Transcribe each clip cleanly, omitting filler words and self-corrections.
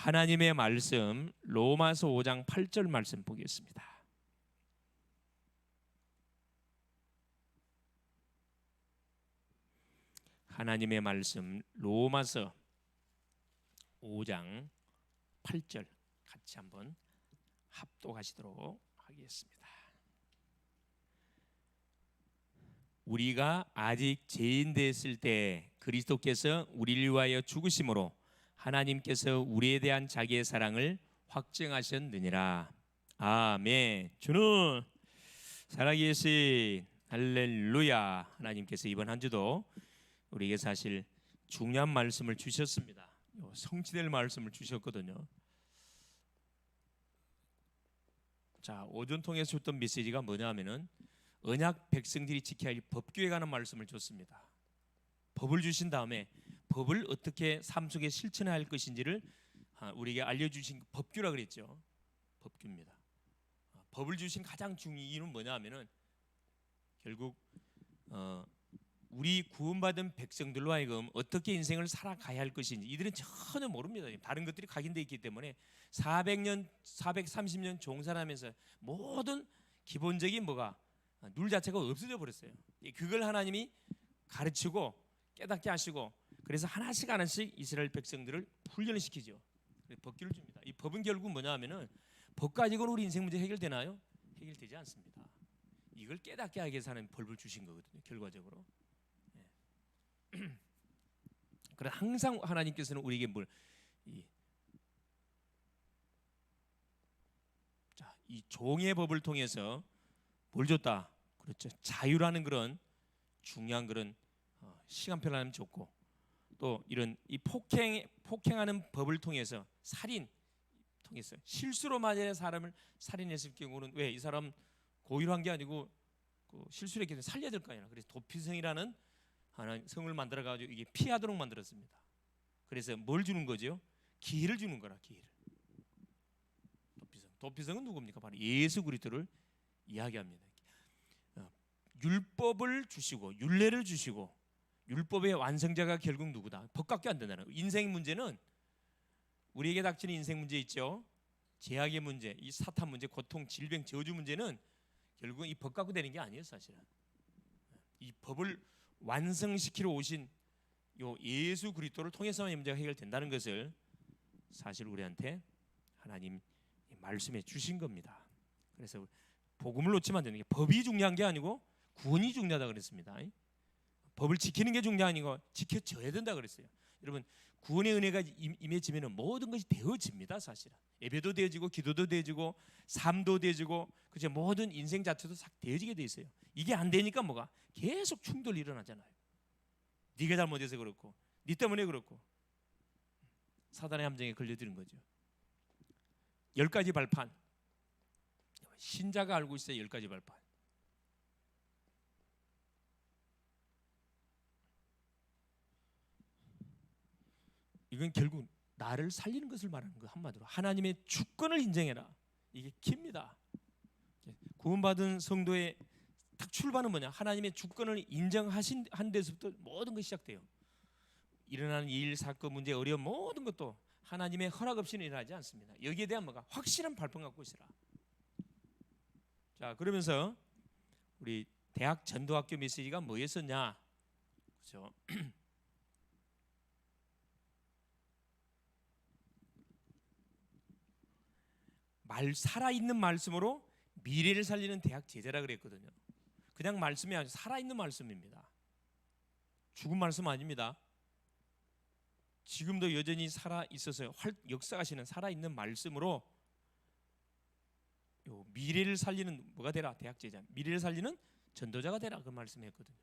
하나님의 말씀 로마서 5장 8절 말씀 보겠습니다. 하나님의 말씀 로마서 5장 8절 같이 한번 합독하시도록 하겠습니다. 우리가 아직 죄인 됐을 때 그리스도께서 우리를 위하여 죽으심으로 하나님께서 우리에 대한 자기의 사랑을 확증하셨느니라. 아멘. 주는 살아계신 할렐루야. 하나님께서 이번 한 주도 우리에게 사실 중요한 말씀을 주셨습니다. 성취될 말씀을 주셨거든요. 자, 오전통에서 줬던 메시지가 뭐냐면은 언약 백성들이 지켜야 할 법규에 관한 말씀을 줬습니다. 법을 주신 다음에 법을 어떻게 삶 속에 실천해야 할 것인지를 우리에게 알려주신 법규라 그랬죠. 법규입니다. 법을 주신 가장 중요한 이유는 뭐냐면은 결국 우리 구원받은 백성들로 하여금 어떻게 인생을 살아가야 할 것인지 이들은 전혀 모릅니다. 다른 것들이 각인되어 있기 때문에 400년, 430년 종살하면서 모든 기본적인 룰 자체가 없어져 버렸어요. 그걸 하나님이 가르치고 깨닫게 하시고 그래서 하나씩 이스라엘 백성들을 훈련을 시키죠. 법규를 줍니다. 이 법은 결국 뭐냐 하면은 법 가지고는 우리 인생 문제 해결되나요? 해결되지 않습니다. 이걸 깨닫게 하기 위해서 하는 법을 주신 거거든요. 결과적으로. 그래서 항상 하나님께서는 우리에게 이 종의 법을 통해서 뭘 줬다? 그렇죠. 자유라는 그런 중요한 그런 시간표를 하나님 줬고 또 이런 이 폭행하는 법을 통해서 살인 통해서 실수로 만약에 사람을 살인했을 경우는 왜 이 사람 고의로 한 게 아니고 실수를 했기 때문에 살려야 될 거 아니야. 그래서 도피성이라는 하나님 성을 만들어 가지고 이게 피하도록 만들었습니다. 그래서 뭘 주는 거죠? 기회를 주는 거라. 기회를. 도피성은 누굽니까? 바로 예수 그리스도를 이야기합니다. 율법을 주시고 율례를 주시고 율법의 완성자가 결국 누구다? 법밖에 안 된다는 거예요. 인생 문제는 우리에게 닥치는 인생 문제 있죠. 제약의 문제, 이 사탄 문제, 고통, 질병, 저주 문제는 결국은 이 법 갖고 되는 게 아니에요. 사실은 이 법을 완성시키러 오신 요 예수 그리스도를 통해서만 이 문제가 해결된다는 것을 사실 우리한테 하나님 말씀해 주신 겁니다. 그래서 복음을 놓치면 안 되는 게 법이 중요한 게 아니고 구원이 중요하다 그랬습니다. 법을 지키는 게 중요한 게 아니고 지켜져야 된다 그랬어요. 여러분 구원의 은혜가 임해지면 모든 것이 되어집니다. 사실은 예배도 되어지고 기도도 되어지고 삶도 되어지고 그죠 모든 인생 자체도 싹 되어지게 돼 있어요. 이게 안 되니까 계속 충돌이 일어나잖아요. 네가 잘못해서 그렇고 네 때문에 그렇고 사단의 함정에 걸려드는 거죠. 10가지 발판 신자가 알고 있어요. 10가지 발판. 이건 결국 나를 살리는 것을 말하는 거예요. 한마디로 하나님의 주권을 인정해라. 이게 킵니다. 구원받은 성도의 딱 출발은 뭐냐? 하나님의 주권을 인정하신 한 데서부터 모든 것이 시작돼요. 일어나는 일, 사건, 문제, 어려움 모든 것도 하나님의 허락 없이는 일어나지 않습니다. 여기에 대한 확실한 발판 갖고 있으라. 자, 그러면서 우리 대학 전도학교 메시지가 뭐였었냐? 그렇죠? 살아있는 말씀으로 미래를 살리는 대학 제자라 그랬거든요. 그냥 말씀이 아니라 살아있는 말씀입니다. 죽은 말씀 아닙니다. 지금도 여전히 살아있어서 역사하시는 살아있는 말씀으로 미래를 살리는 뭐가 되라? 대학 제자. 미래를 살리는 전도자가 되라. 그 말씀했거든요.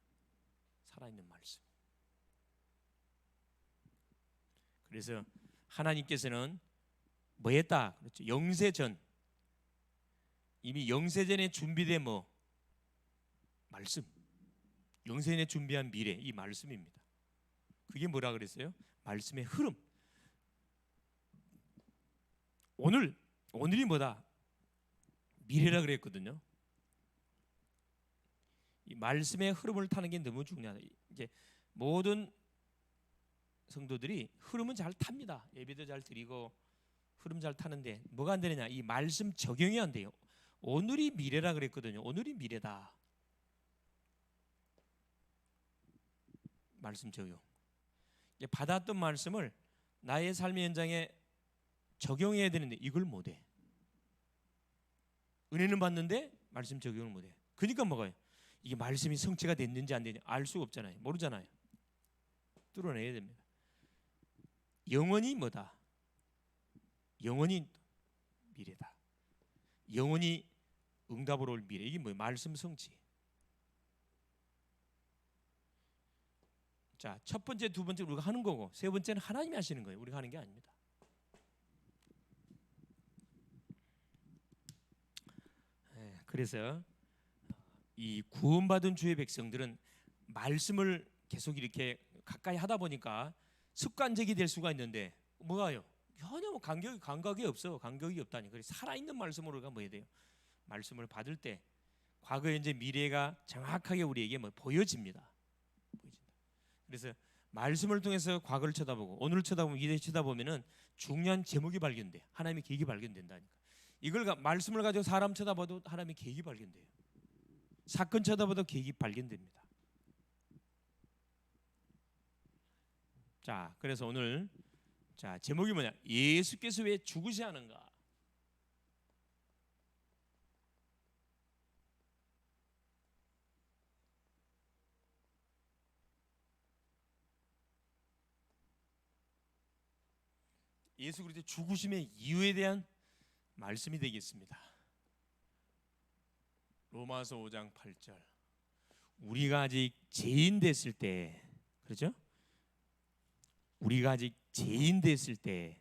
살아있는 말씀. 그래서 하나님께서는 뭐 했다? 그렇죠. 영세전 이미 영세전에 준비된 말씀 영세전에 준비한 미래 이 말씀입니다. 그게 뭐라 그랬어요? 말씀의 흐름. 오늘이 뭐다? 미래라 그랬거든요. 이 말씀의 흐름을 타는 게 너무 중요하다. 이제 모든 성도들이 흐름은 잘 탑니다. 예배도 잘 드리고 흐름 잘 타는데 뭐가 안 되느냐? 이 말씀 적용이 안 돼요. 오늘이 미래라 그랬거든요. 오늘이 미래다. 말씀 적용. 받았던 말씀을 나의 삶의 현장에 적용해야 되는데 이걸 못해. 은혜는 받는데 말씀 적용을 못해. 그러니까 뭐가요? 이게 말씀이 성취가 됐는지 안 됐는지 알 수가 없잖아요. 모르잖아요. 뚫어내야 됩니다. 영원히 뭐다? 영원히 미래다. 영원히 응답으로 올 미래. 이게 뭐예요? 말씀 성취. 자, 첫 번째, 두 번째 우리가 하는 거고, 세 번째는 하나님이 하시는 거예요. 우리가 하는 게 아닙니다. 그래서 이 구원받은 주의 백성들은 말씀을 계속 이렇게 가까이 하다 보니까 습관적이 될 수가 있는데 뭐가요? 전혀 뭐 감각이 없어. 감각이 없다니. 그래서 살아있는 말씀으로 우리가 뭐 해야 돼요? 말씀을 받을 때 과거, 현재, 미래가 정확하게 우리에게 뭐 보여집니다. 그래서 말씀을 통해서 과거를 쳐다보고 오늘을 쳐다보고 미래를 쳐다보면은 중요한 제목이 발견돼. 하나님의 계획이 발견된다니까. 이걸 말씀을 가지고 사람 쳐다봐도 하나님의 계획이 발견돼요. 사건 쳐다봐도 계획이 발견됩니다. 자, 그래서 오늘 제목이 뭐냐? 예수께서 왜 죽으셔야 하는가? 예수 그리스도의 죽으심의 이유에 대한 말씀이 되겠습니다. 로마서 5장 8절. 우리가 아직 죄인 됐을 때, 그렇죠? 우리가 아직 죄인 됐을 때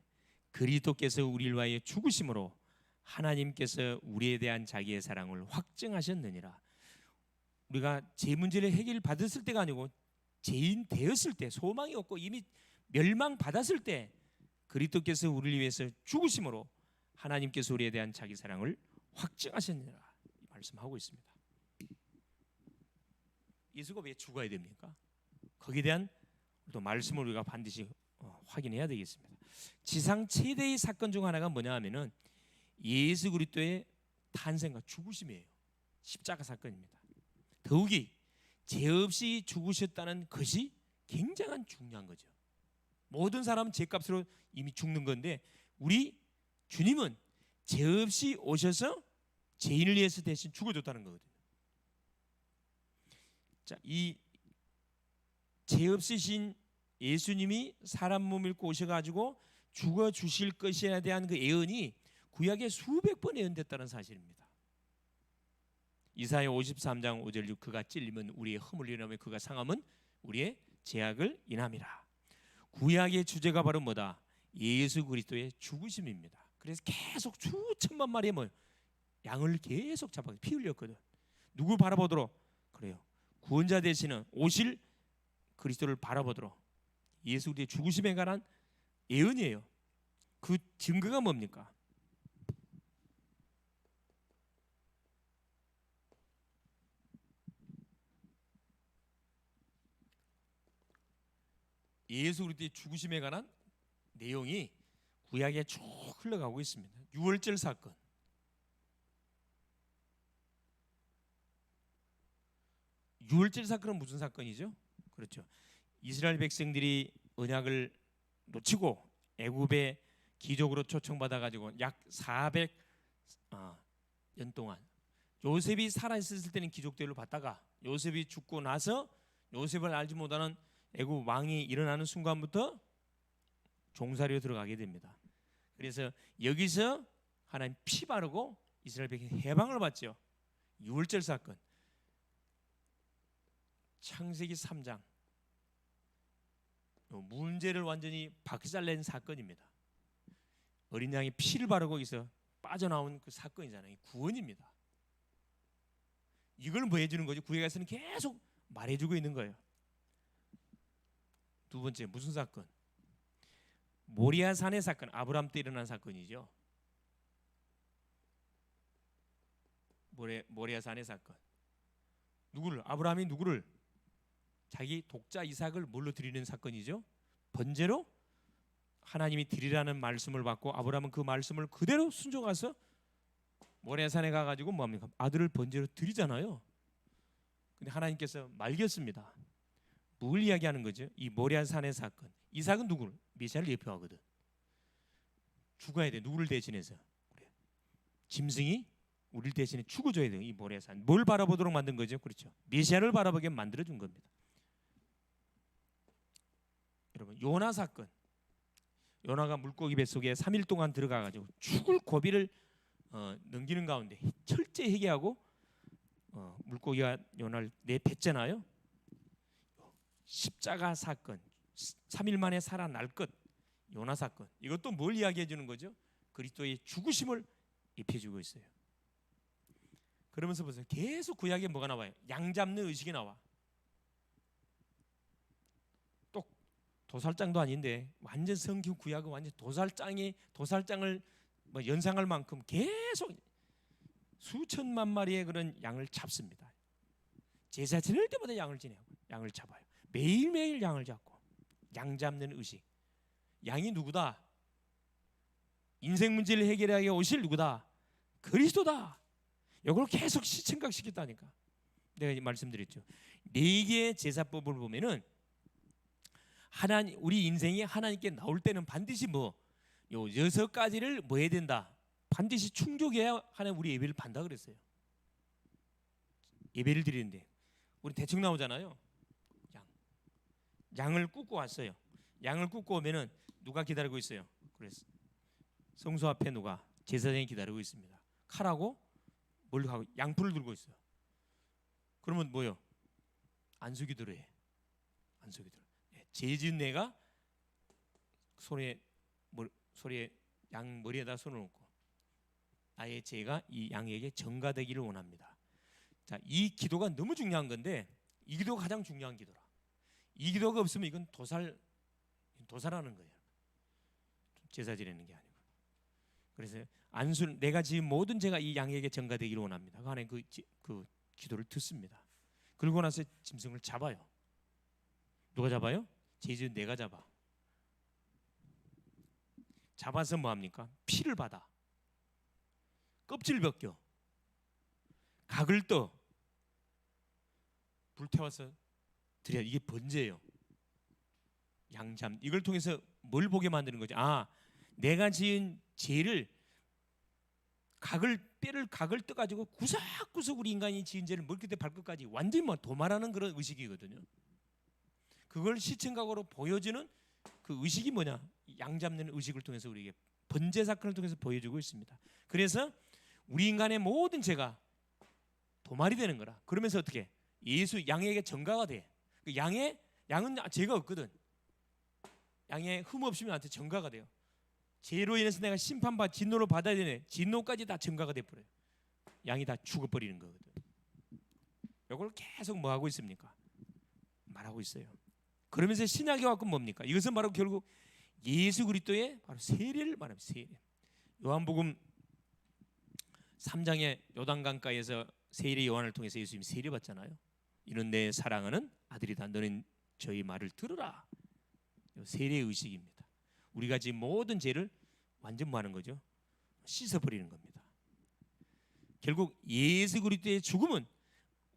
그리스도께서 우리를 위하여 죽으심으로 하나님께서 우리에 대한 자기의 사랑을 확증하셨느니라. 우리가 죄 문제를 해결 받았을 때가 아니고 죄인 되었을 때, 소망이 없고 이미 멸망받았을 때 그리스도께서 우리를 위해서 죽으심으로 하나님께서 우리에 대한 자기 사랑을 확증하셨느니라 말씀하고 있습니다. 예수가 왜 죽어야 됩니까? 거기에 대한 또 말씀을 우리가 반드시 확인해야 되겠습니다. 지상 최대의 사건 중 하나가 뭐냐 하면은 예수 그리스도의 탄생과 죽으심이에요. 십자가 사건입니다. 더욱이 죄 없이 죽으셨다는 것이 굉장한 중요한 거죠. 모든 사람은 죄값으로 이미 죽는 건데 우리 주님은 죄 없이 오셔서 죄인을 위해서 대신 죽어줬다는 거거든요. 자, 이 죄 없으신 예수님이 사람 몸을 입고 오셔가지고 죽어 주실 것에 대한 그 예언이 구약에 수백 번 예언됐다는 사실입니다. 이사야 53장 5절 6 그가 찔리면 우리의 허물 인하며 그가 상함은 우리의 죄악을 인함이라. 구약의 주제가 바로 뭐다? 예수 그리스도의 죽으심입니다. 그래서 계속 수천만 마리의 양을 계속 잡아 피 흘렸거든. 누구 바라보도록? 그래요. 구원자 되시는 오실 그리스도를 바라보도록 예수 그리스도의 죽으심에 관한 예언이에요. 그 증거가 뭡니까? 예수 그리스도의 죽으심에 관한 내용이 구약에 쭉 흘러가고 있습니다. 유월절 사건. 유월절 사건은 무슨 사건이죠? 그렇죠. 이스라엘 백성들이 언약을 놓치고 애굽의 기족으로 초청받아 가지고 약 400년 동안 요셉이 살아 있었을 때는 기족대로 받다가 요셉이 죽고 나서 요셉을 알지 못하는 애굽 왕이 일어나는 순간부터 종살이로 들어가게 됩니다. 그래서 여기서 하나님 피 바르고 이스라엘 백성이 해방을 받죠. 유월절 사건. 창세기 3장 문제를 완전히 박살낸 사건입니다. 어린 양이 피를 바르고 여기서 빠져나온 그 사건이잖아요. 구원입니다. 이걸 뭐 해주는 거죠? 구약에서는 계속 말해주고 있는 거예요. 두 번째 무슨 사건? 모리아산의 사건. 아브라함 때 일어난 사건이죠. 모리아산의 사건. 아브라함이 누구를? 자기 독자 이삭을 뭘로 드리는 사건이죠? 번제로 하나님이 드리라는 말씀을 받고 아브라함은 그 말씀을 그대로 순종해서 모리아산에 가가지고 뭡니까? 아들을 번제로 드리잖아요. 근데 하나님께서 말겼습니다. 뭘 이야기하는 거죠? 이 모리아산의 사건. 이삭은 누구를? 메시아를 예표하거든. 죽어야 돼. 누구를 대신해서? 그래. 짐승이 우리를 대신해 죽어줘야 돼요. 이 모리아산. 뭘 바라보도록 만든 거죠? 그렇죠. 메시아를 바라보게 만들어준 겁니다. 여러분, 요나 사건. 요나가 물고기 뱃속에 3일 동안 들어가가지고 죽을 고비를 넘기는 가운데 철저히 회개하고 물고기가 요나를 내뱉잖아요. 십자가 사건, 3일 만에 살아날 것, 요나 사건. 이것도 뭘 이야기해 주는 거죠? 그리스도의 죽으심을 입혀주고 있어요. 그러면서 보세요. 계속 구약에 뭐가 나와요? 양 잡는 의식이 나와. 또 도살장도 아닌데 완전 성경 구약은 완전 도살장을 뭐 연상할 만큼 계속 수천만 마리의 그런 양을 잡습니다. 제사 지낼 때마다 양을 지내고 양을 잡아요. 매일매일 양을 잡고 양 잡는 의식. 양이 누구다? 인생 문제를 해결하게 오실 누구다? 그리스도다. 이걸 계속 시청각시켰다니까. 내가 말씀드렸죠. 4개의 제사법을 보면은 하나님, 우리 인생이 하나님께 나올 때는 반드시 요 6가지를 뭐 해야 된다? 반드시 충족해야 하나님 우리 예배를 받는다 그랬어요. 예배를 드리는데 우리 대충 나오잖아요. 양을 굽고 왔어요. 양을 굽고 오면은 누가 기다리고 있어요? 그래서 성소 앞에 누가? 제사장이 기다리고 있습니다. 칼하고 뭘 하고 양풀을 들고 있어요. 그러면 뭐요? 안수기도를 해. 안수기도. 죄 지은 내가 소리에 양 머리에다 손을 얹고 나의 죄가 이 양에게 전가되기를 원합니다. 자, 이 기도가 너무 중요한 건데 이 기도가 가장 중요한 기도라. 이 기도가 없으면 이건 도살하는 거예요. 제사 지내는 게 아니고. 그래서 내가 지은 모든 죄가 이 양에게 전가되기를 원합니다. 그 안에 그 기도를 듣습니다. 그러고 나서 짐승을 잡아요. 누가 잡아요? 죄 지은 내가 잡아. 잡아서 뭐 합니까? 피를 받아. 껍질 벗겨. 각을 떠. 불태워서 드려. 이게 번제예요. 양잠. 이걸 통해서 뭘 보게 만드는 거죠? 아, 내가 지은 죄를 각을 떠가지고 구석구석 우리 인간이 지은 죄를 머리끝에 발끝까지 완전히 뭐 도말하는 그런 의식이거든요. 그걸 시청각으로 보여주는 그 의식이 뭐냐? 양 잡는 의식을 통해서 우리에게 번제 사건을 통해서 보여주고 있습니다. 그래서 우리 인간의 모든 죄가 도말이 되는 거라. 그러면서 어떻게? 예수 양에게 전가가 돼. 그 양은 죄가 없거든. 양의 흠 없으면 나한테 전가가 돼요. 죄로 인해서 내가 심판받아 진노를 받아야 되네. 진노까지 다 전가가 돼 버려요. 양이 다 죽어버리는 거거든. 이걸 계속 뭐 하고 있습니까? 말하고 있어요. 그러면서 신약에 와서 뭡니까? 이것은 바로 결국 예수 그리스도의 바로 세례를 말합니다. 세례. 요한복음 3장의 요단강가에서 세례 요한을 통해서 예수님이 세례 받잖아요. 이는 내 사랑하는 아들이다. 너는 저희 말을 들으라. 세례 의식입니다. 우리가 지금 모든 죄를 완전 뭐 하는 거죠? 씻어버리는 겁니다. 결국 예수 그리스도의 죽음은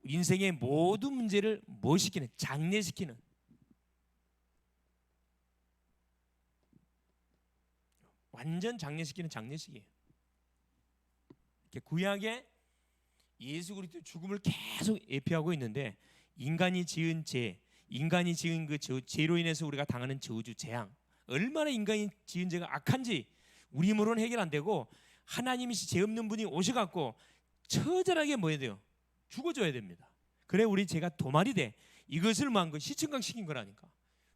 인생의 모든 문제를 뭐 시키는? 장례시키는. 완전 장례시키는 장례식이에요. 구약에 예수 그리스도의 죽음을 계속 예표하고 있는데 인간이 지은 죄, 인간이 지은 그 죄로 인해서 우리가 당하는 저주, 재앙, 얼마나 인간이 지은 죄가 악한지 우리 힘으로는 해결 안 되고 하나님이 죄 없는 분이 오셔갖고 처절하게 뭐 해야 돼요? 죽어줘야 됩니다. 그래 우리 죄가 도말이 돼. 이것을 뭐한 거? 시청각시킨 거라니까.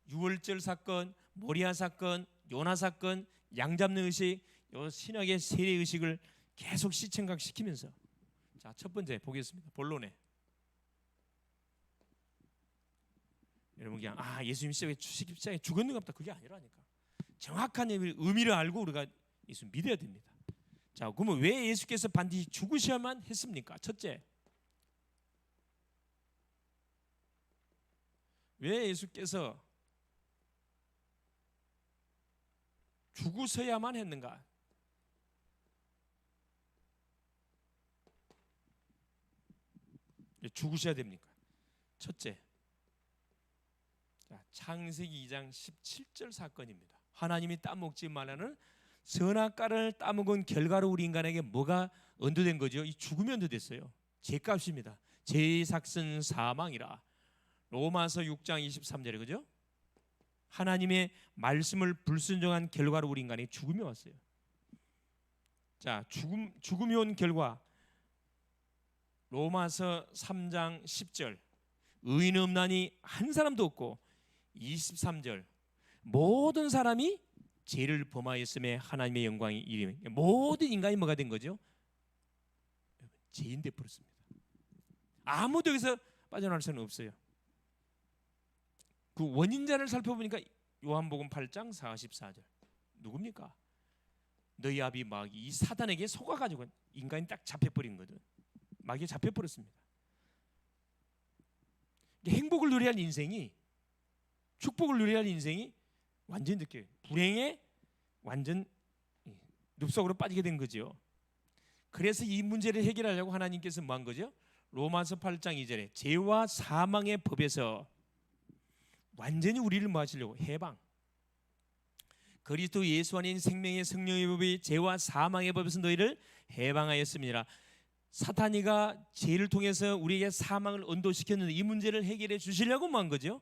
유월절 사건, 모리아 사건, 요나 사건, 양 잡는 의식, 요 신약의 세례 의식을 계속 시청각시키면서 자, 첫 번째 보겠습니다. 본론에 여러분 그냥 예수님 십자가에 죽었는가 보다 그게 아니라니까. 정확한 의미를 알고 우리가 예수 믿어야 됩니다. 자, 그러면 왜 예수께서 반드시 죽으셔야만 했습니까? 첫째, 왜 예수께서 죽으셔야만 했는가? 죽으셔야 됩니까? 첫째, 창세기 2장 17절 사건입니다. 하나님이 따먹지 말라는 선악과를 따먹은 결과로 우리 인간에게 뭐가 언도된 거죠? 이 죽음이 언도됐어요. 죄값입니다. 죄의 삭은 사망이라. 로마서 6장 23절에 그죠? 하나님의 말씀을 불순종한 결과로 우리 인간에게 죽음이 왔어요. 자, 죽음이 온 결과 로마서 3장 10절 의인 없나니 한 사람도 없고 23절 모든 사람이 죄를 범하였음에 하나님의 영광이 이름에 모든 인간이 뭐가 된 거죠? 죄인 돼 버렸습니다. 아무도 여기서 빠져나올 수는 없어요. 그 원인자를 살펴보니까 요한복음 8장 44절 누굽니까? 너희 아비 마귀 이 사단에게 속아가지고 인간이 딱 잡혀버린 거든. 마귀에 잡혀버렸습니다. 행복을 누려야 할 인생이 축복을 누려야 할 인생이 완전 느껴요. 불행에 완전 늪속으로 빠지게 된 거죠. 그래서 이 문제를 해결하려고 하나님께서 뭐 한 거죠? 로마서 8장 2절에 죄와 사망의 법에서 완전히 우리를 뭐 하시려고? 해방. 그리스도 예수 안에 생명의 성령의 법이 죄와 사망의 법에서 너희를 해방하였습니다. 사탄이가 죄를 통해서 우리에게 사망을 언도시켰는데 이 문제를 해결해 주시려고 뭐 한 거죠?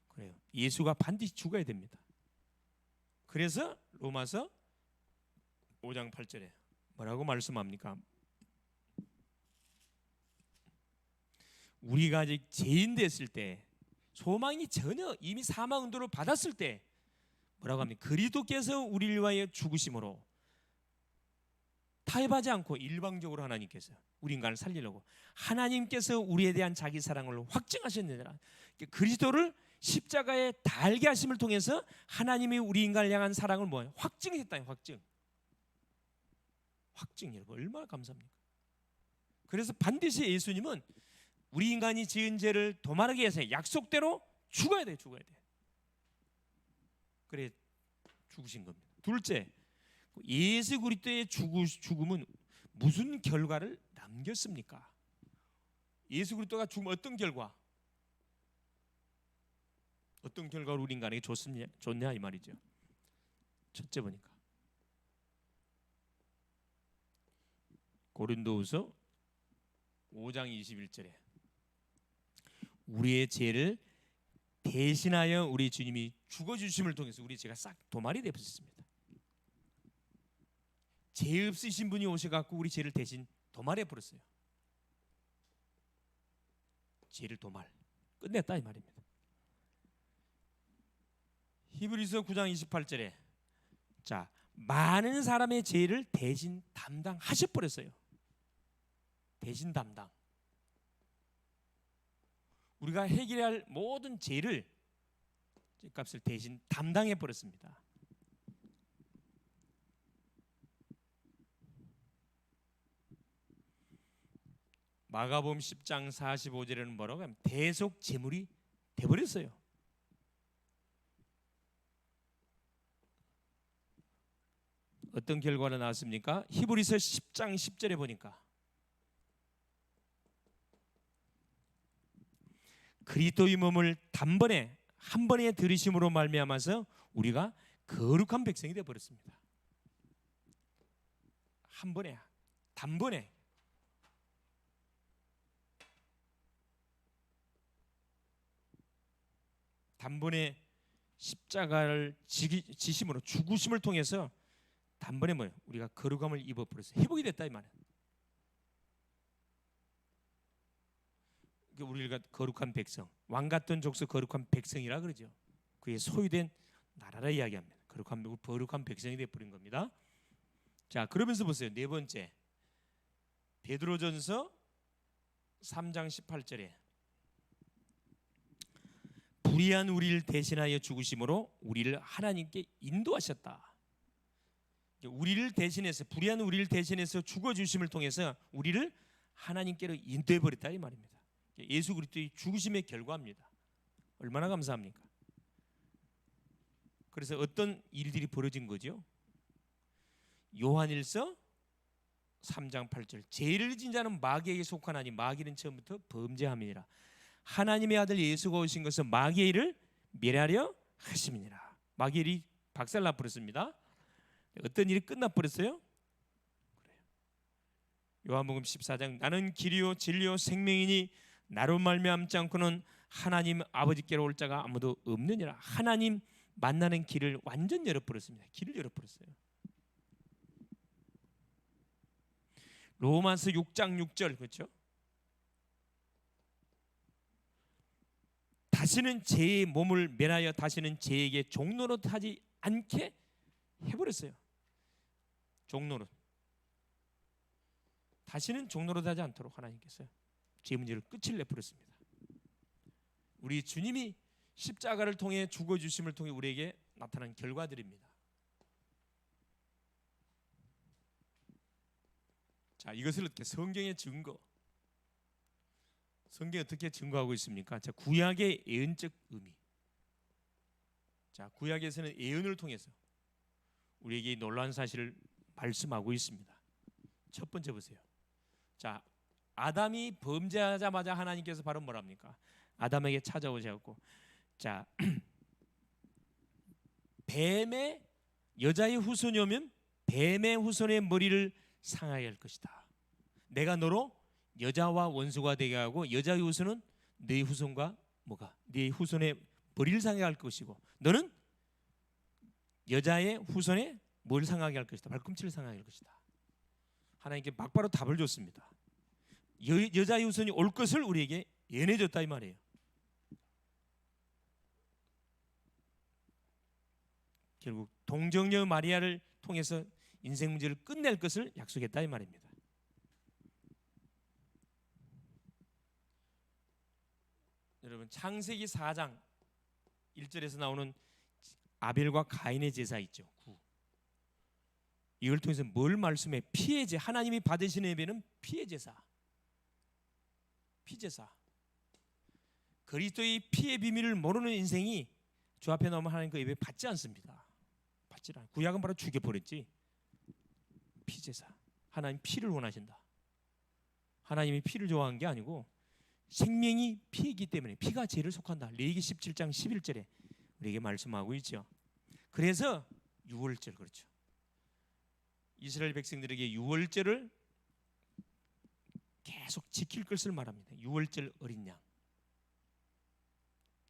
그래요. 예수가 반드시 죽어야 됩니다. 그래서 로마서 5장 8절에 뭐라고 말씀합니까? 우리가 아직 죄인 됐을 때 소망이 전혀 이미 사망 언도를 받았을 때 뭐라고 합니까? 그리스도께서 우리를 위하여 죽으심으로 타협하지 않고 일방적으로 하나님께서 우리 인간을 살리려고 하나님께서 우리에 대한 자기 사랑을 확증하셨느니라. 그리스도를 십자가에 달게 하심을 통해서 하나님이 우리 인간을 향한 사랑을 뭐예요? 확증했다. 확증 여러분 얼마나 감사합니까? 그래서 반드시 예수님은 우리 인간이 지은 죄를 도말하기 위해서 약속대로 죽어야 돼. 그래 죽으신 겁니다. 둘째, 예수 그리스도의 죽음은 무슨 결과를 남겼습니까? 예수 그리스도가 죽으면 어떤 결과? 어떤 결과를 우리 인간에게 줬냐 이 말이죠. 첫째 보니까 고린도후서 5장 21절에 우리의 죄를 대신하여 우리 주님이 죽어주심을 통해서 우리 죄가 싹 도말이 되었습니다. 죄 없으신 분이 오셔갖고 우리 죄를 대신 도말해 버렸어요. 죄를 도말 끝냈다 이 말입니다. 히브리서 9장 28절에 자 많은 사람의 죄를 대신 담당하셔 버렸어요. 대신 담당. 우리가 해결해야 할 모든 죄를 값을 대신 담당해 버렸습니다. 마가복음 10장 45절에는 뭐라고 하면 대속 제물이 돼 버렸어요. 어떤 결과가 나왔습니까? 히브리서 10장 10절에 보니까 그리스도의 몸을 단번에 한 번에 들이심으로 말미암아서 우리가 거룩한 백성이 되어 버렸습니다. 한 번에 단번에 십자가를 지심으로 죽으심을 통해서 단번에 뭐예요? 우리가 거룩함을 입어 버렸어요. 회복이 됐다 이 말이에요. 우리가 거룩한 백성, 왕 같은 족속 거룩한 백성이라 그러죠. 그게 소유된 나라라 이야기합니다. 거룩한 백성이 되어 버린 겁니다. 자, 그러면서 보세요. 네 번째, 베드로전서 3장 18절에 불의한 우리를 대신하여 죽으심으로 우리를 하나님께 인도하셨다. 우리를 대신해서 불의한 우리를 대신해서 죽어주심을 통해서 우리를 하나님께로 인도해 버렸다 이 말입니다. 예수 그리스도의 죽으심의 결과입니다. 얼마나 감사합니까? 그래서 어떤 일들이 벌어진 거죠? 요한일서 3장 8절 죄를 진 자는 마귀에게 속하나니 마귀는 처음부터 범죄함이니라. 하나님의 아들 예수가 오신 것은 마귀의 일을 멸하려 하심이니라. 마귀의 일이 박살나 버렸습니다. 어떤 일이 끝나 버렸어요? 요한복음 14장 나는 길이요 진리요 생명이니 나로 말미암지 않고는 하나님 아버지께로 올 자가 아무도 없느니라. 하나님 만나는 길을 완전 열어버렸습니다. 길을 열어버렸어요. 로마서 6장 6절 그렇죠? 다시는 죄의 몸을 멸하여 다시는 죄에게 종노릇하지 않게 해버렸어요. 종노릇. 다시는 종노릇하지 않도록 하나님께서 죄 문제를 끝을 내버렸습니다. 우리 주님이 십자가를 통해 죽어주심을 통해 우리에게 나타난 결과들입니다. 자, 이것을 어떻게 성경의 증거, 성경이 어떻게 증거하고 있습니까? 자, 구약의 예언적 의미. 자, 구약에서는 예언을 통해서 우리에게 놀라운 사실을 말씀하고 있습니다. 첫 번째 보세요. 자, 아담이 범죄하자마자 하나님께서 바로 뭐랍니까? 아담에게 찾아오셔갖고, 자, 뱀의 여자의 후손이 오면 뱀의 후손의 머리를 상하게 할 것이다. 내가 너로 여자와 원수가 되게 하고 여자의 후손은 네 후손과 뭐가? 네 후손의 머리를 상하게 할 것이고 너는 여자의 후손의 뭘 상하게 할 것이다. 발꿈치를 상하게 할 것이다. 하나님께 막바로 답을 줬습니다. 여자의 후손이 올 것을 우리에게 예언해줬다 이 말이에요. 결국 동정녀 마리아를 통해서 인생 문제를 끝낼 것을 약속했다 이 말입니다. 여러분 창세기 4장 1절에서 나오는 아벨과 가인의 제사 있죠. 이걸 통해서 뭘 말씀해? 피의 제. 하나님이 받으시는 예배는 피의 제사. 피제사. 그리스도의 피의 비밀을 모르는 인생이 주 앞에 나오면 하나님 그 예배 받지 않습니다. 받지 않아요. 구약은 바로 죽여버렸지. 피제사. 하나님 피를 원하신다. 하나님이 피를 좋아하는 게 아니고 생명이 피이기 때문에 피가 죄를 속한다. 레위기 17장 11절에 우리에게 말씀하고 있죠. 그래서 유월절 그렇죠. 이스라엘 백성들에게 유월절을 계속 지킬 것을 말합니다. 유월절 어린 양.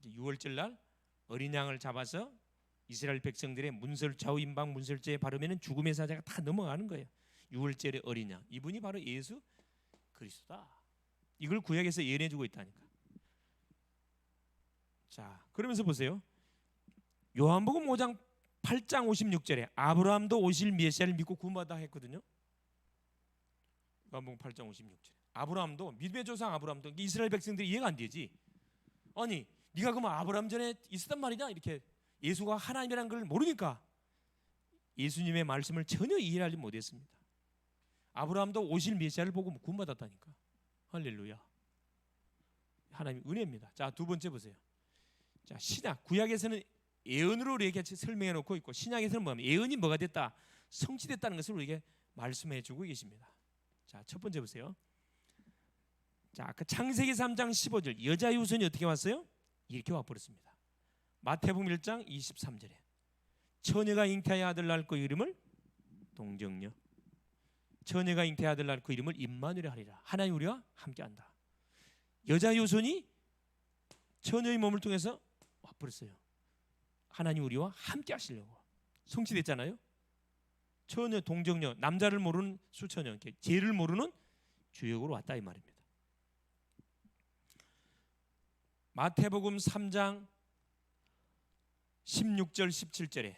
유월절 날 어린 양을 잡아서 이스라엘 백성들의 문설 좌우 임방 문설제에 바르면은 죽음의 사자가 다 넘어가는 거예요. 유월절의 어린 양. 이분이 바로 예수 그리스도다. 이걸 구약에서 예언해주고 있다니까. 자, 그러면서 보세요. 요한복음 5장 8장 56절에 아브라함도 오실 메시아를 믿고 구원받아 했거든요. 요한복음 8장 56절에 아브라함도 믿음의 조상 아브라함도 이스라엘 백성들이 이해가 안 되지. 아니 네가 그러면 아브라함 전에 있었단 말이냐 이렇게 예수가 하나님이라는 걸 모르니까 예수님의 말씀을 전혀 이해하지 못했습니다. 아브라함도 오실 메시아를 보고 구원받았다니까. 할렐루야. 하나님의 은혜입니다. 자, 두 번째 보세요. 자, 신약 구약에서는 예언으로 우리에게 설명해 놓고 있고 신약에서는 뭐냐면 예언이 뭐가 됐다? 성취됐다는 것을 우리에게 말씀해 주고 계십니다. 자, 첫 번째 보세요. 자, 아까 창세기 3장 15절 여자의 후손이 어떻게 왔어요? 이렇게 와버렸습니다. 마태복음 1장 23절에 처녀가 잉태하여 아들 낳을 그 이름을 동정녀 처녀가 잉태하여 아들 낳을 그 이름을 임마누엘 하리라. 하나님 우리와 함께한다. 여자의 후손이 처녀의 몸을 통해서 와버렸어요. 하나님 우리와 함께 하시려고 성취됐잖아요. 처녀 동정녀 남자를 모르는 수처녀 죄를 모르는 주역으로 왔다 이 말입니다. 마태복음 3장 16절 17절에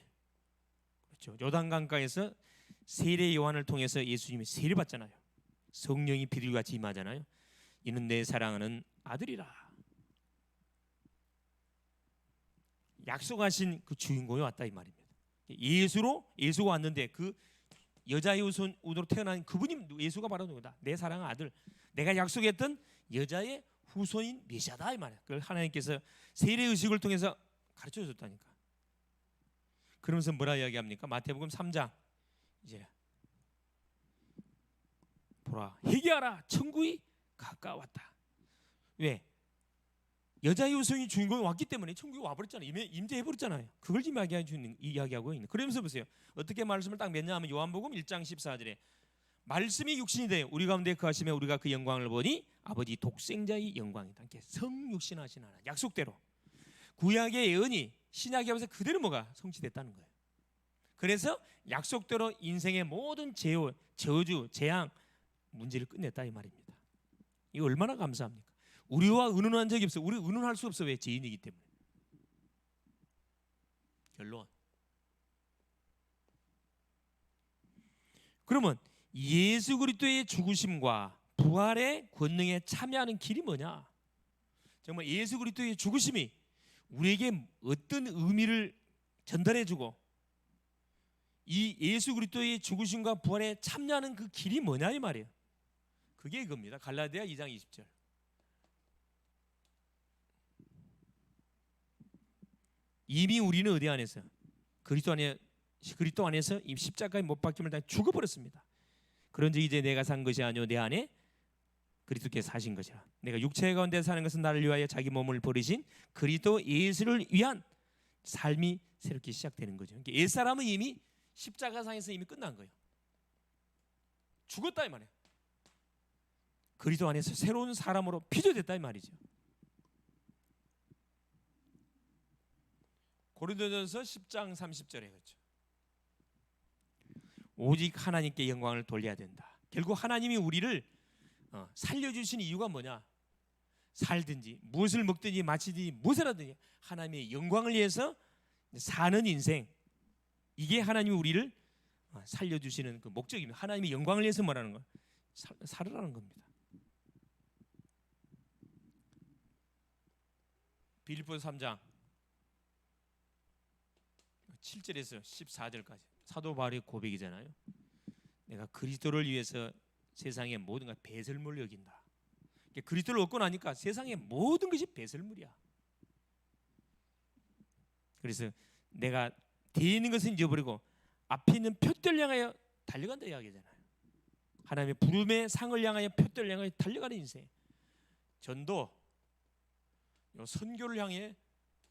그렇죠. 요단강가에서 세례 요한을 통해서 예수님이 세례 받잖아요. 성령이 비둘기같이 임하잖아요. 이는 내 사랑하는 아들이라. 약속하신 그 주인공이 왔다 이 말입니다. 예수가 왔는데 그 여자의 후손으로 태어난 그분이 예수가 바로 누구다? 내 사랑하는 아들. 내가 약속했던 여자의 후손인 메시아다 이 말이야. 그걸 하나님께서 세례 의식을 통해서 가르쳐 줬다니까. 그러면서 뭐라 이야기합니까? 마태복음 3장 이제 보라 회개하라 천국이 가까웠다. 왜? 여자 여성이 주인공이 왔기 때문에 천국이 와버렸잖아요. 임재해버렸잖아요. 그걸 지금 이야기하고 있는. 그러면서 보세요. 어떻게 말씀을 딱 맺냐면 요한복음 1장 14절에 말씀이 육신이 되어 우리 가운데 거하시며 우리가 그 영광을 보니 아버지 독생자의 영광이다. 성육신하신 하나님 약속대로 구약의 예언이 신약에 하면서 그대로 뭐가 성취됐다는 거예요. 그래서 약속대로 인생의 모든 저주, 재앙 문제를 끝냈다 이 말입니다. 이거 얼마나 감사합니까? 우리와 의논한 적이 없어. 우리 의논할 수 없어. 왜? 죄인이기 때문에. 결론. 그러면 예수 그리스도의 죽으심과 부활의 권능에 참여하는 길이 뭐냐? 정말 예수 그리스도의 죽으심이 우리에게 어떤 의미를 전달해주고 이 예수 그리스도의 죽으심과 부활에 참여하는 그 길이 뭐냐 이 말이에요. 그게 이겁니다. 갈라디아 2장 20절. 이미 우리는 어디 안에서 그리스도 안에서 이 십자가에 못 박힘을 당해 죽어버렸습니다. 그런지 이제 내가 산 것이 아니오 내 안에 그리스도께서 사신 것이라. 내가 육체 가운데 사는 것은 나를 위하여 자기 몸을 버리신 그리스도 예수를 위한 삶이 새롭게 시작되는 거죠. 그러니까 옛사람은 이미 십자가상에서 이미 끝난 거예요. 죽었다 이 말이에요. 그리스도 안에서 새로운 사람으로 피조됐다 이 말이죠. 고린도전서 10장 30절에 그렇죠. 오직 하나님께 영광을 돌려야 된다. 결국 하나님이 우리를 살려주신 이유가 뭐냐? 살든지 무엇을 먹든지 마시든지 무엇을 하든지 하나님의 영광을 위해서 사는 인생, 이게 하나님이 우리를 살려주시는 그 목적입니다. 하나님의 영광을 위해서 뭐라는 거야? 살으라는 겁니다. 빌립보서 3장 7절에서 14절까지 사도 바울의 고백이잖아요. 내가 그리스도를 위해서 세상의 모든 것 배설물 여긴다. 그리스도를 얻고 나니까 세상의 모든 것이 배설물이야. 그래서 내가 뒤에 있는 것은 잊어버리고 앞에 있는 표대를 향하여 달려간다 이야기잖아요. 하나님의 부름의 상을 향하여 표대를 향하여 달려가는 인생. 전도, 선교를 향해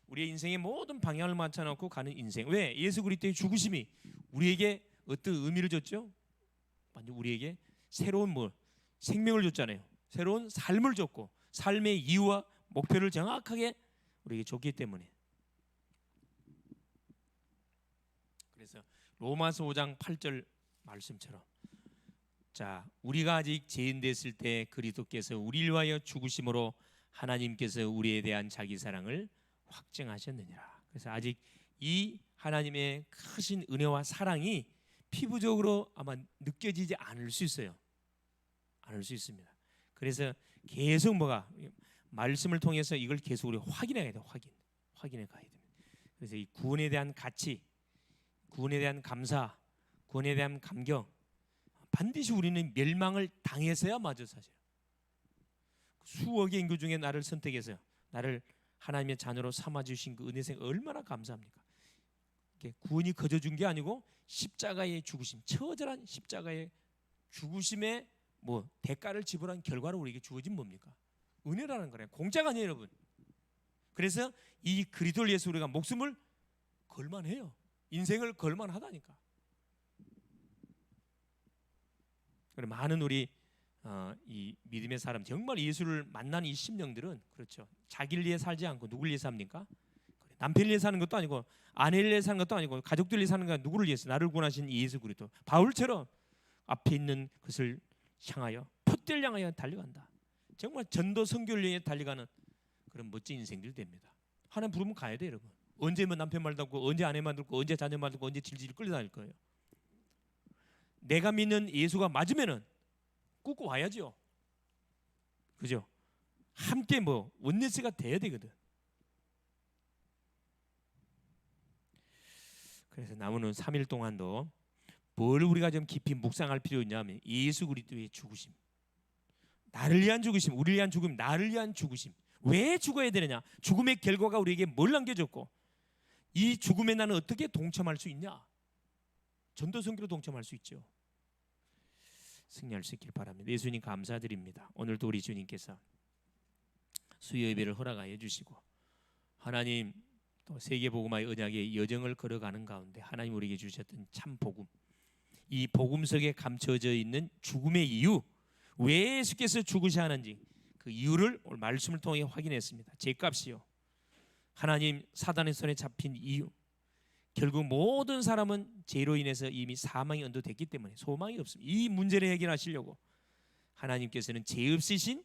우리의 인생의 모든 방향을 맞춰놓고 가는 인생. 왜? 예수 그리스도의 죽으심이 우리에게 어떤 의미를 줬죠? 완전 우리에게 새로운 생명을 줬잖아요. 새로운 삶을 줬고 삶의 이유와 목표를 정확하게 우리에게 줬기 때문에. 그래서 로마서 5장 8절 말씀처럼 자, 우리가 아직 죄인 됐을 때 그리스도께서 우리를 위하여 죽으심으로 하나님께서 우리에 대한 자기 사랑을 확증하셨느니라. 그래서 아직 이 하나님의 크신 은혜와 사랑이 피부적으로 아마 느껴지지 않을 수 있어요. 않을 수 있습니다. 그래서 계속 말씀을 통해서 이걸 계속 우리 확인해야 돼요. 확인해 가야 됩니다. 그래서 이 구원에 대한 가치, 구원에 대한 감사, 구원에 대한 감격, 반드시 우리는 멸망을 당해서야 맞아 사실. 수억의 인구 중에 나를 선택해서 나를 하나님의 자녀로 삼아주신 그 은혜생 얼마나 감사합니까? 구원이 거저준 게 아니고 십자가의 죽으심, 처절한 십자가의 죽으심의 대가를 지불한 결과로 우리에게 주어진 뭡니까? 은혜라는 거예요. 공짜가 아니에요, 여러분. 그래서 이 그리스도를 위해서 우리가 목숨을 걸만해요. 인생을 걸만하다니까. 그래 많은 우리 이 믿음의 사람, 정말 예수를 만난 이 심령들은 그렇죠. 자기를 위해 살지 않고 누구를 위해 삽니까? 남편을 위해 사는 것도 아니고 아내를 위해 사는 것도 아니고 가족들을 위해 사는 거 누구를 위해서? 나를 구원하신 예수 그리스도. 바울처럼 앞에 있는 것을 향하여 표대를 향하여 달려간다. 정말 전도 선교를 위해 달려가는 그런 멋진 인생들이 됩니다. 하나님 부르면 가야 돼 여러분. 언제 남편 말 듣고 언제 아내 말 듣고 언제 자녀 말 듣고 언제 질질 끌려다닐 거예요. 내가 믿는 예수가 맞으면은 꾹꾹 와야죠. 그죠? 함께 원네스가 돼야 되거든. 그래서 남은 3일 동안도 뭘 우리가 좀 깊이 묵상할 필요 있냐면 예수 그리스도의 죽으심, 나를 위한 죽으심, 우리를 위한 죽음, 나를 위한 죽으심. 왜 죽어야 되느냐? 죽음의 결과가 우리에게 뭘 남겨줬고 이 죽음에 나는 어떻게 동참할 수 있냐? 전도선교로 동참할 수 있죠. 승리할 수 있길 바랍니다. 예수님 감사드립니다. 오늘도 우리 주님께서 수요 예배를 허락하여 주시고 하나님 또 세계복음화의 언약의 여정을 걸어가는 가운데 하나님 우리에게 주셨던 참 복음, 이 복음 속에 감춰져 있는 죽음의 이유, 왜 예수께서 죽으셔야 하는지 그 이유를 오늘 말씀을 통해 확인했습니다. 죄값이요, 하나님 사단의 손에 잡힌 이유, 결국 모든 사람은 죄로 인해서 이미 사망이 언도됐기 때문에 소망이 없습니다. 이 문제를 해결하시려고 하나님께서는 죄 없으신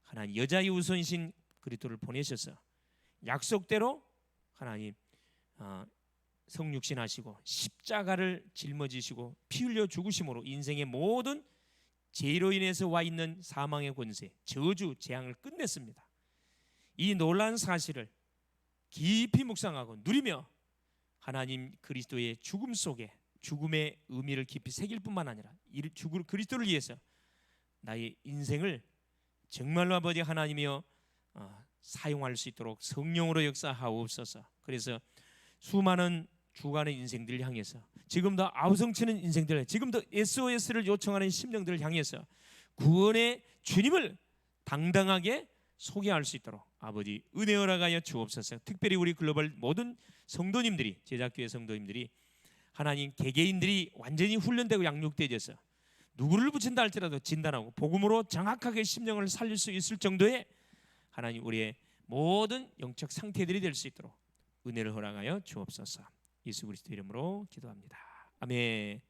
하나님 여자의 우선이신 그리스도를 보내셔서 약속대로 하나님 성육신하시고 십자가를 짊어지시고 피 흘려 죽으심으로 인생의 모든 죄로 인해서 와 있는 사망의 권세, 저주, 재앙을 끝냈습니다. 이 놀라운 사실을 깊이 묵상하고 누리며 하나님 그리스도의 죽음 속에 죽음의 의미를 깊이 새길 뿐만 아니라 그리스도를 위해서 나의 인생을 정말로 아버지 하나님이여 사용할 수 있도록 성령으로 역사하옵소서. 그래서 수많은 죽어가는 인생들을 향해서 지금도 아우성치는 인생들, 지금도 SOS를 요청하는 심령들을 향해서 구원의 주님을 당당하게 소개할 수 있도록 아버지 은혜 허락하여 주옵소서. 특별히 우리 글로벌 모든 성도님들이, 제작교회 성도님들이 하나님 개개인들이 완전히 훈련되고 양육되어져서 누구를 붙인다 할지라도 진단하고 복음으로 정확하게 심령을 살릴 수 있을 정도의 하나님 우리의 모든 영적 상태들이 될 수 있도록 은혜를 허락하여 주옵소서. 예수 그리스도 이름으로 기도합니다. 아멘.